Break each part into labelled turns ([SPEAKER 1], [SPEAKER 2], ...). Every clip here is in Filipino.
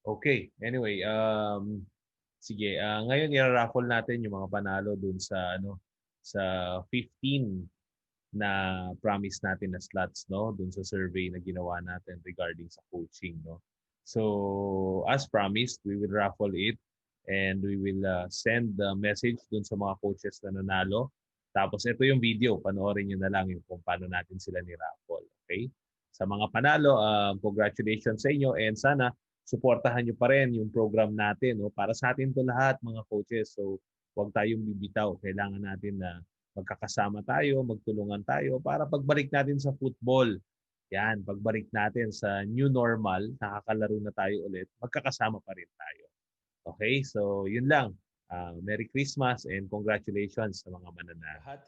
[SPEAKER 1] Okay. Anyway, sige, ngayon i-raffle natin yung mga panalo dun sa sa 15 na promise natin na slots, no, dun sa survey na ginawa natin regarding sa coaching, no. So, as promised, we will raffle it and we will send the message dun sa mga coaches na nanalo. Tapos ito yung video, panoorin niyo na lang yung kung paano natin sila ni-raffle, okay? Sa mga panalo, congratulations sa inyo and sana suportahan niyo pa rin yung program natin, no? Para sa atin 'to lahat, mga coaches. So, huwag tayong bibitaw. Kailangan natin na magkakasama tayo, magtulungan tayo para pagbalik natin sa football. Yan, pagbalik natin sa new normal, nakakalaro na tayo ulit, magkakasama pa rin tayo. Okay? So, yun lang. Merry Christmas and congratulations sa mga mananalo. Lahat.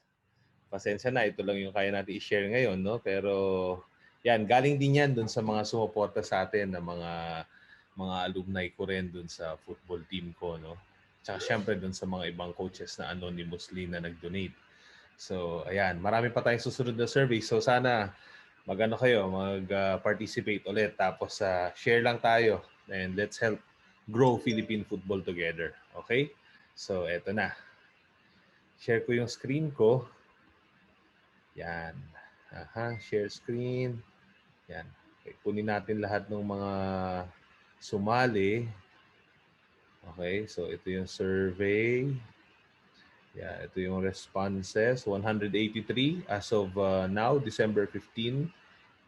[SPEAKER 1] Pasensya na, ito lang yung kaya natin i-share ngayon, no? Pero yan, galing din yan dun sa mga sumuporta sa atin na mga alumni ko rin dun sa football team ko, no? Tsaka syempre dun sa mga ibang coaches na anonymously na nag-donate. So, ayan, marami pa tayong susunod na survey. So, sana mag-ano kayo, mag-participate ulit. Tapos, share lang tayo and let's help grow Philippine football together. Okay? So, eto na. Share ko yung screen ko. Yan. Aha, share screen. Yan. Okay, kunin natin lahat ng mga sumali. Okay, so ito yung survey. Yeah, ito yung responses. 183 as of now, December 15,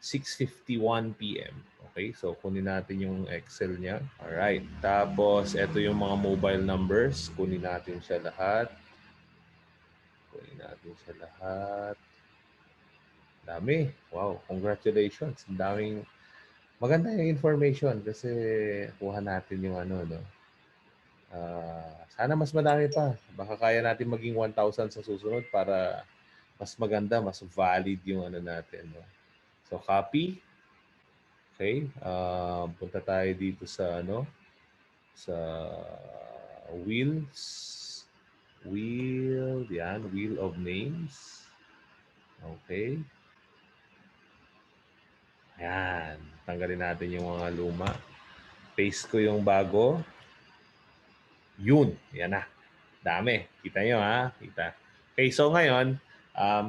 [SPEAKER 1] 6:51 p.m. Okay, so kunin natin yung Excel niya. Alright, tapos ito yung mga mobile numbers. Kunin natin siya lahat. Kunin natin siya lahat. Dami. Wow, congratulations. Daming maganda yung information kasi kuha natin yung no. Sana mas madami pa. Baka kaya natin maging 1,000 sa susunod para mas maganda, mas valid yung natin. No? So, copy. Okay. Punta tayo dito sa sa wheels. Yan. Wheel of names. Okay. Yan. Tanggalin natin yung mga luma. Paste ko yung bago. Yun. Yan na. Dami. Kita nyo ha? Kita. Okay, so ngayon,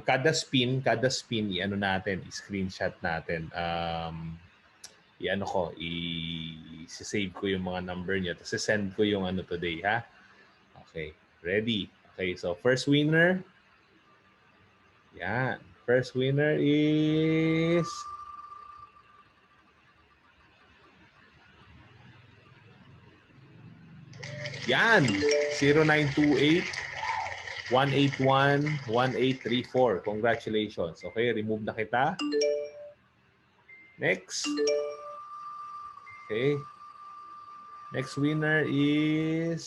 [SPEAKER 1] kada spin, natin, i-screenshot natin. I-save ko yung mga number niya. Tapos send ko yung today, ha? Okay. Ready? Okay, so first winner. Yan. First winner is... Yan. 0928 181-1834. Congratulations. Okay, remove na kita. Next. Okay. Next winner is...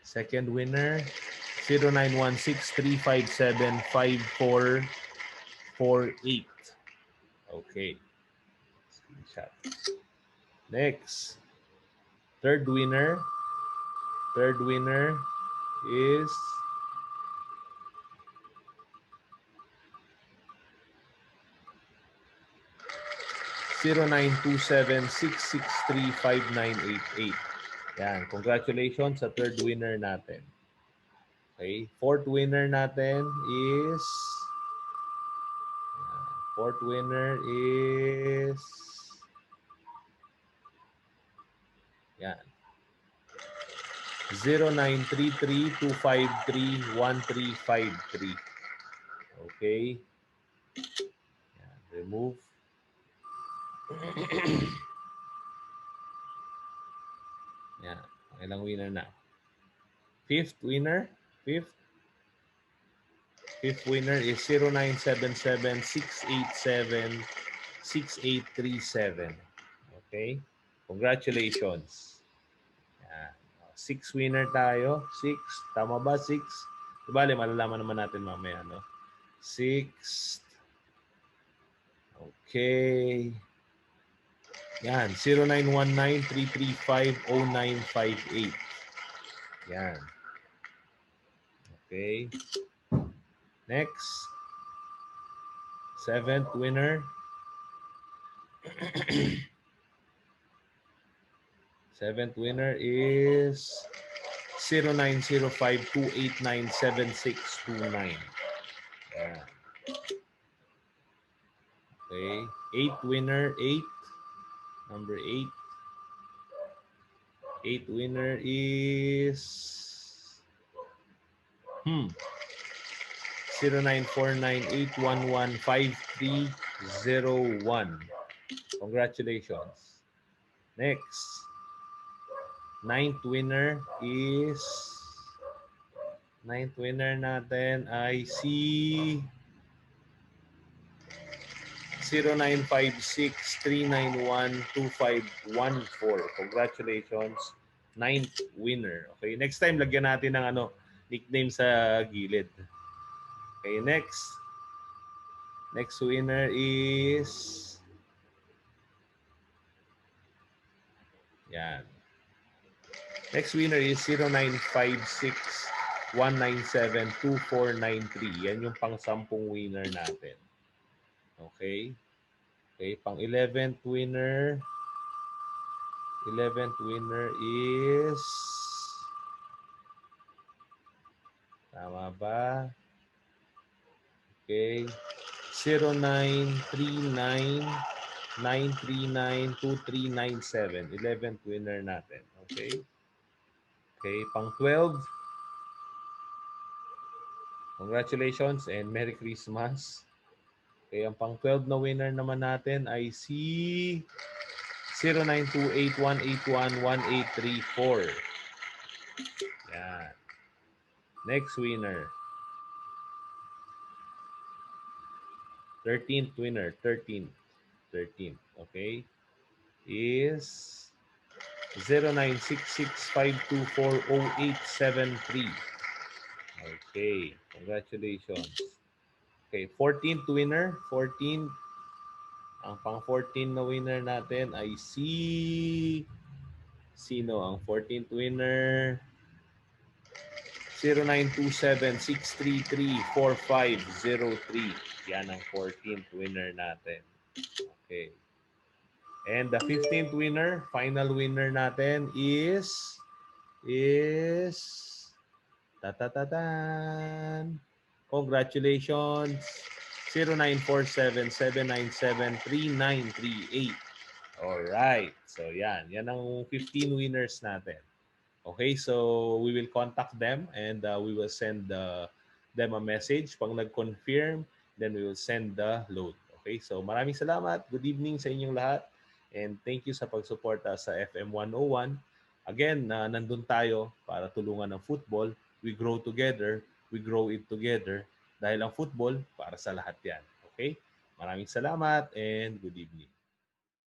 [SPEAKER 1] Second winner, 0916-357-5448. Okay. Screenshot. Next. Third winner. Third winner is... 0927-663-5988. Yan. Congratulations sa third winner natin. Okay. Fourth winner natin is... Fourth winner is... Yan. 0933-253-1353. Okay. Yan. Remove. Yan. Ilang winner na? Fifth winner. Fifth winner is 0977-687-6837. Okay. Congratulations. Yan. Six winner tayo. Six. Tama ba? Six. Bale, malalaman naman natin mamaya, no? Six. Okay. Yan. 0919-335-0958. Yan. Okay. Next. Seventh winner. Seventh winner is 0905-289-7629. Yeah. Okay. Eighth winner, 8. Number 8. Eighth winner is 0949-811-5301. Congratulations. Next. Ninth winner natin ay si 0956-391-2514. Congratulations. Ninth winner. Okay, next time lagyan natin ng nickname sa gilid. Okay, next. Next winner is yan. Next winner is 0956-197-2493. Yan yung pang-10 winner natin. Okay? Okay, pang-11th winner. 11th winner is tama ba? Okay. 0939-939-2397. 11th winner natin. Okay? Okay, pang-12. Congratulations and Merry Christmas. Okay, ang pang-12 na winner naman natin ay si 0928-181-1834. Yan. Next winner. 13th winner. 13th. Okay? Is 0966-524-0873. Okay. Congratulations. Okay. 14th winner. 14th. Ang pang-14 na winner natin ay sino ang 14th winner? 0927-633-4503. Yan ang 14th winner natin. Okay. And the 15th winner, final winner natin is ta-ta-ta-tan. Congratulations. 0947-797-3938. Alright. So yan. Yan ang 15 winners natin. Okay, so we will contact them and we will send them a message. Pag nag-confirm, then we will send the load. Okay, so maraming salamat. Good evening sa inyong lahat. And thank you sa pagsuporta sa FM 101. Again, nandun tayo para tulungan ng football. We grow together. We grow it together. Dahil ang football, para sa lahat yan. Okay? Maraming salamat and good evening.